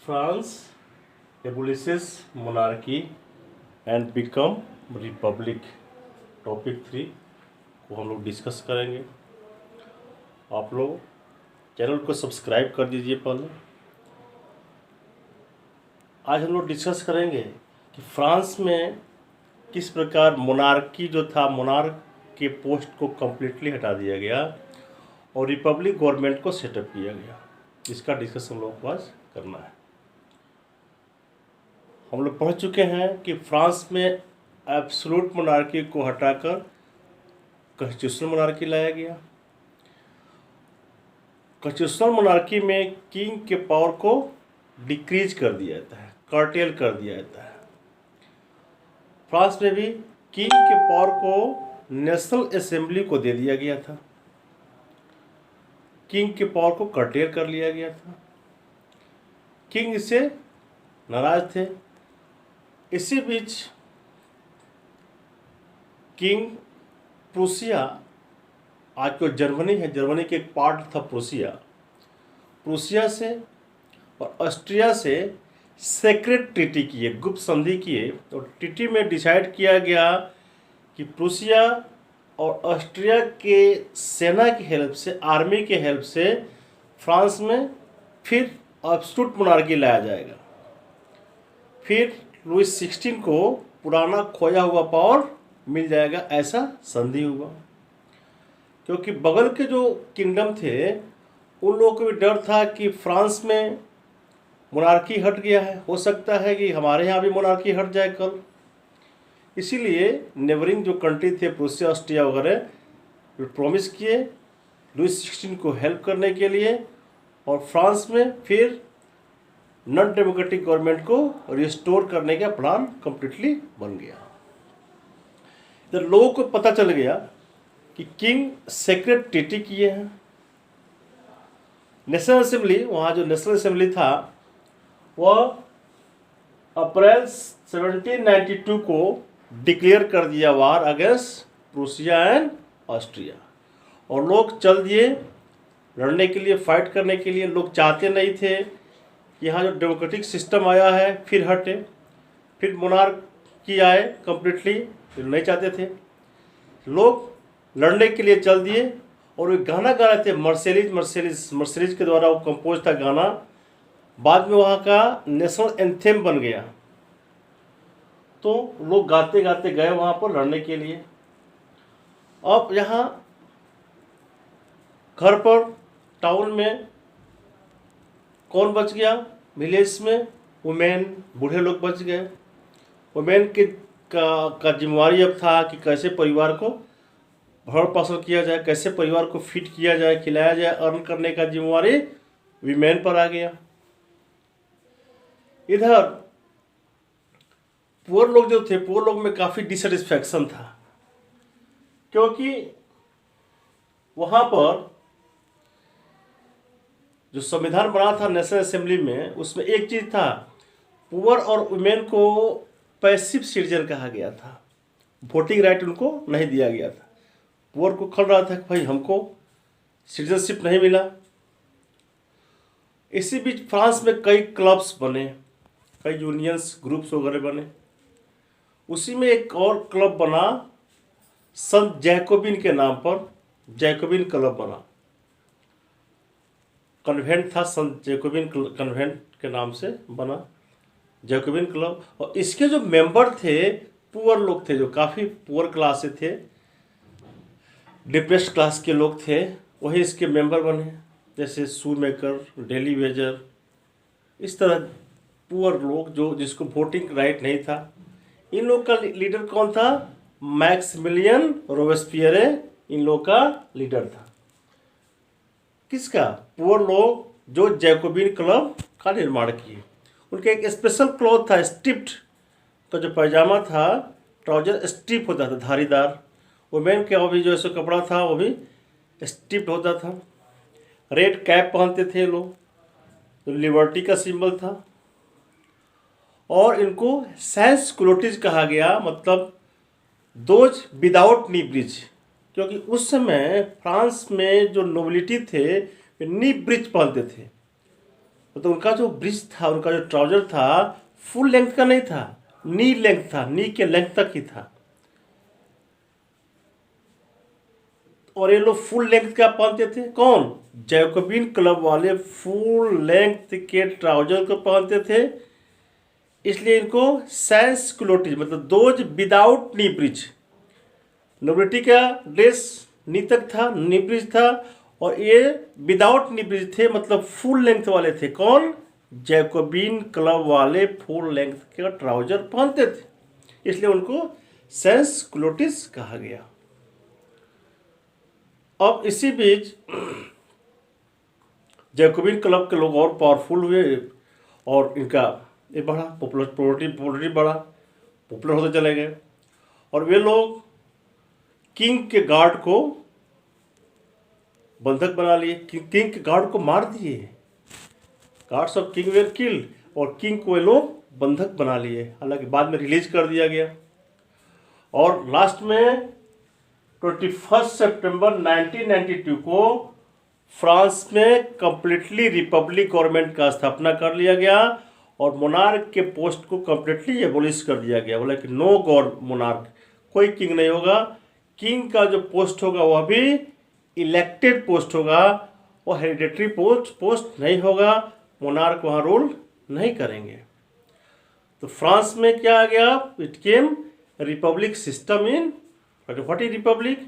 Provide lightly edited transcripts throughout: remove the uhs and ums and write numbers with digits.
France abolishes monarchy and become Republic. Topic 3 को हम लोग डिस्कस करेंगे। आप लोग चैनल को सब्सक्राइब कर दीजिए। पहले आज हम लोग डिस्कस करेंगे कि फ्रांस में किस प्रकार मोनार्की जो था, मोनार्क के पोस्ट को कम्प्लीटली हटा दिया गया और रिपब्लिक गवर्नमेंट को सेटअप किया गया। इसका डिस्कस हम लोग को आज करना है। हम लोग पढ़ चुके हैं कि फ्रांस में एब्सोल्यूट मोनार्की को हटाकर कॉन्स्टिट्यूशनल मोनार्की लाया गया। कॉन्स्टिट्यूशनल मोनार्की में किंग के पावर को डिक्रीज कर दिया जाता है, कर्टेल कर दिया जाता है। फ्रांस में भी किंग के पावर को नेशनल असेंबली को दे दिया गया था। किंग के पावर को कर्टेल कर लिया गया था। किंग इससे नाराज थे। इसी बीच किंग प्रूसिया, आज जो जर्मनी है, जर्मनी के एक पार्ट था प्रूसिया, प्रूसिया से और ऑस्ट्रिया से सेक्रेट ट्रीटी किए, गुप्त संधि किए। और ट्रीटी में डिसाइड किया गया कि प्रूसिया और ऑस्ट्रिया के सेना की हेल्प से, आर्मी के हेल्प से फ्रांस में फिर एब्सोल्यूट मोनार्की लाया जाएगा। फिर लुईस 16 को पुराना खोया हुआ पावर मिल जाएगा, ऐसा संधि हुआ। क्योंकि बगल के जो किंगडम थे उन लोगों को भी डर था कि फ्रांस में मोनार्की हट गया है, हो सकता है कि हमारे यहाँ भी मोनार्की हट जाए कल। इसीलिए नेबरिंग जो कंट्री थे, प्रूसिया, ऑस्ट्रिया वगैरह, प्रॉमिस किए लुईस 16 को हेल्प करने के लिए और फ्रांस में फिर नॉन डेमोक्रेटिक गवर्नमेंट को रिस्टोर करने का प्लान कम्प्लीटली बन गया। जब लोगों को पता चल गया कि किंग सेक्रेट ट्रीटी किए हैं, नेशनल असेंबली, वहाँ जो नेशनल असेंबली था वह अप्रैल 1792 को डिक्लेयर कर दिया वार अगेंस्ट प्रूसिया एंड ऑस्ट्रिया। और लोग चल दिए लड़ने के लिए, फाइट करने के लिए। लोग चाहते नहीं थे कि यहाँ जो डेमोक्रेटिक सिस्टम आया है फिर हटे, फिर मोनार्की आए कम्प्लीटली, नहीं चाहते थे। लोग लड़ने के लिए चल दिए और वे गाना गा रहे थे, मर्सेलीज के द्वारा वो कंपोज था गाना। बाद में वहाँ का नेशनल एंथेम बन गया। तो लोग गाते गाते गए वहाँ पर लड़ने के लिए। अब यहाँ घर पर, टाउन में कौन बच गया? विलेज में वुमेन, बूढ़े लोग बच गए। वुमेन का जिम्मेवारी अब था कि कैसे परिवार को भरण पोषण किया जाए, कैसे परिवार को फिट किया जाए, खिलाया जाए। अर्न करने का जिम्मेवारी वीमेन पर आ गया। इधर पुअर लोग जो थे, पुअर लोग में काफ़ी डिससेटिस्फैक्शन था, क्योंकि वहाँ पर जो संविधान बना था नेशनल असेंबली में, उसमें एक चीज़ था, पुअर और वुमेन को पैसिव सिटीजन कहा गया था। वोटिंग राइट उनको नहीं दिया गया था। पुअर को खल रहा था कि भाई हमको सिटीजनशिप नहीं मिला। इसी बीच फ्रांस में कई क्लब्स बने, कई यूनियंस, ग्रुप्स वगैरह बने। उसी में एक और क्लब बना संत जैकोबिन के नाम पर, जैकोबिन क्लब बना। कन्वेंट था, संत जैकोबिन कन्वेंट के नाम से बना जैकोबिन क्लब। और इसके जो मेंबर थे पुअर लोग थे, जो काफ़ी पुअर क्लास से थे, डिप्रेस्ड क्लास के लोग थे, वही इसके मेंबर बने। जैसे शू मेकर, डेली वेजर, इस तरह पुअर लोग जो जिसको वोटिंग राइट नहीं था। इन लोग का लीडर कौन था? मैक्सिमिलियन रोबेस्पियरे इन लोग का लीडर था। किसका? पुअर लोग जो जैकोबिन क्लब का निर्माण किए। उनके एक स्पेशल क्लॉथ था, स्ट्रिप्ड का जो पैजामा था, ट्राउजर स्ट्रिप होता था, धारीदार। वुमेन का भी जो ऐसा कपड़ा था वो भी स्ट्रिप्ड होता था। रेड कैप पहनते थे लोग, जो लिबर्टी का सिंबल था। और इनको सैंस कुलोटिज कहा गया, मतलब दोज विदाउट नी ब्रिज, क्योंकि उस समय फ्रांस में जो नोबिलिटी थे नी ब्रिज पहनते थे। मतलब उनका जो ब्रिज था, उनका जो ट्राउजर था फुल लेंथ का नहीं था, नी लेंथ था, नी के लेंथ तक ही था। और ये लोग फुल लेंथ क्या पहनते थे? कौन? जैकोबिन क्लब वाले फुल लेंथ के ट्राउजर को पहनते थे, इसलिए इनको सैंस क्लोटिज मतलब those without knee bridge. Nobility का ड्रेस नी तक था, नी ब्रिज था, और ये विदाउट नी ब्रिज थे, मतलब फुल लेंथ वाले थे। कौन? जैकोबिन क्लब वाले फुल लेंथ का ट्राउजर पहनते थे, इसलिए उनको सैंस क्लोटिज कहा गया। अब इसी बीच जैकोबिन क्लब के लोग और पावरफुल हुए और इनका ये बढ़ा, पॉपुलरिटी बढ़ा, पॉपुलर होते चले गए। और वे लोग किंग के गार्ड को बंधक बना लिए, किंग के गार्ड को मार दिए, guards of king where killed, और किंग को वे लोग बंधक बना लिए। हालांकि बाद में रिलीज कर दिया गया। और लास्ट में 21 सितंबर 1992 को फ्रांस में कंप्लीटली रिपब्लिक गवर्नमेंट का स्थापना कर लिया गया और मोनार्क के पोस्ट को कंप्लीटली एबोलिश कर दिया गया। बोला कि नो गॉड मोनार्क, कोई किंग नहीं होगा। किंग का जो पोस्ट होगा वह भी इलेक्टेड पोस्ट होगा, वो हेरिडेटरी पोस्ट नहीं होगा। मोनार्क वहाँ रूल नहीं करेंगे। तो फ्रांस में क्या आ गया? It came Republic system in. What is republic?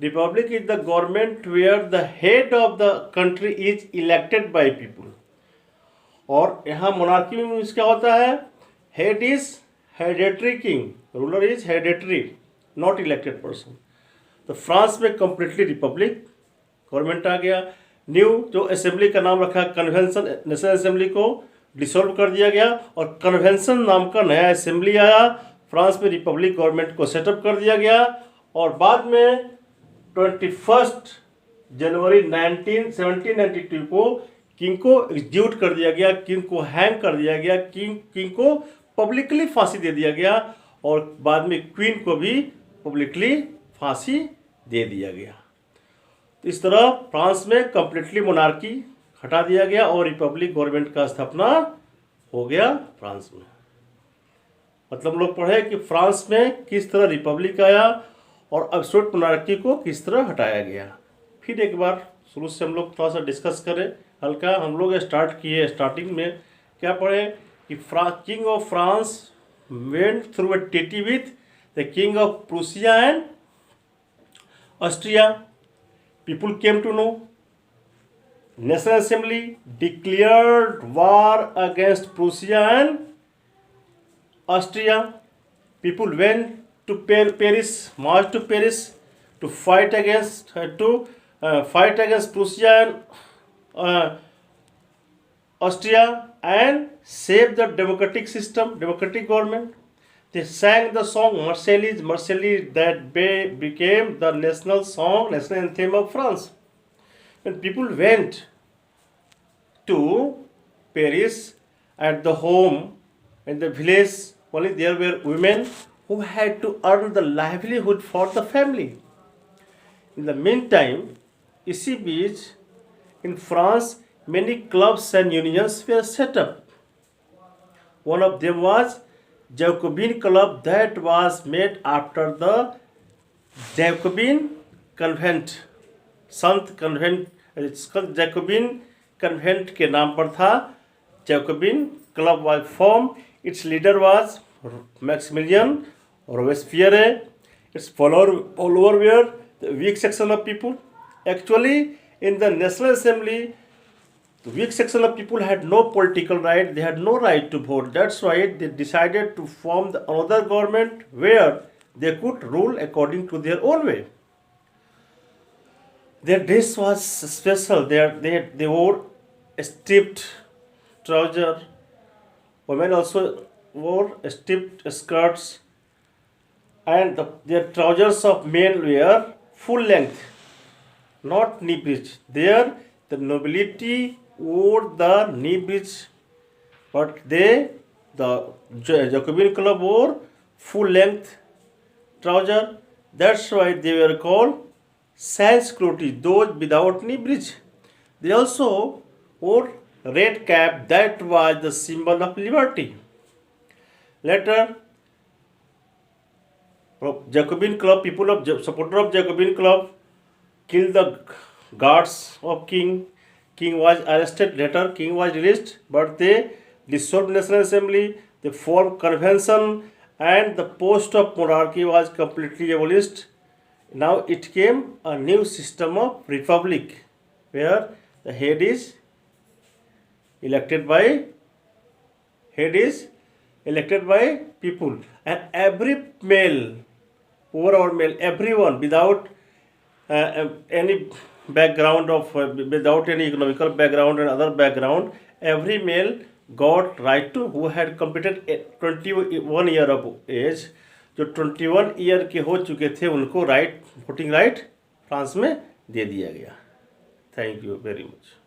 Republic is the government where the head of the country is elected by people. और यहाँ मोनार्की में क्या होता है? Head is hereditary king, ruler is hereditary, not elected person. तो France में completely Republic government आ गया। New जो असेंबली का नाम रखा कन्वेंशन, नेशनल असेंबली को डिसॉल्व कर दिया गया और कन्वेंशन नाम का नया असेंबली आया। फ्रांस में रिपब्लिक गवर्नमेंट को सेटअप कर दिया गया और बाद में 21 जनवरी 1792 को किंग को एग्जीक्यूट कर दिया गया, किंग को हैंग कर दिया गया, किंग को पब्लिकली फांसी दे दिया गया और बाद में क्वीन को भी पब्लिकली फांसी दे दिया गया। तो इस तरह फ्रांस में कंप्लीटली मोनार्की हटा दिया गया और रिपब्लिक गवर्नमेंट का स्थापना हो गया फ्रांस में। मतलब लोग पढ़े कि फ्रांस में किस तरह रिपब्लिक आया और एब्सोल्यूट मोनार्की को किस तरह हटाया गया। फिर एक बार शुरू से हम लोग थोड़ा सा डिस्कस करें हल्का। हम लोग स्टार्टिंग में क्या पढ़े कि king of France went through a treaty with the king of Prussia and Austria. People came to know. National assembly declared war against Prussia and Austria. People went to Paris, marched to Paris to fight against Prussia and Austria and save the democratic system, democratic government. They sang the song Marseillaise that became the national song, national anthem of France. When people went to Paris at the home in the village, only there were women who had to earn the livelihood for the family. In the meantime, इसी बीच in France many clubs and unions were set up. One of them was Jacobin Club that was made after the Jacobin Convent. Sant convent Jacobian convent के नाम पर था। Jacobin club was formed. Its leader was Maximilian Robespierre. Its follower were the weak section of people. Actually, in the National Assembly, the weak section of people had no political right. They had no right to vote. That's why they decided to form another government where they could rule according to their own way. Their dress was special. They wore stripped trouser. Women also wore stripped skirts, and their trousers of men were full length, not knee breech. There, the nobility wore the knee breech, but the Jacobin Club wore full length trouser. That's why they were called sans clotis, those without knee breech. They also wore red cap that was the symbol of liberty. Later, Jacobin club, people of supporter of Jacobin club killed the guards of king. King was arrested. Later, king was released, but they dissolved National Assembly. They formed convention, and the post of monarchy was completely abolished. Now it came a new system of republic, where the head is elected by people, and every male, poor or male, everyone without any background of without any economical background and other background, every male got right to, who had completed 21 year of age, जो 21 year के हो चुके थे उनको right, voting right France में दे दिया गया. Thank you very much.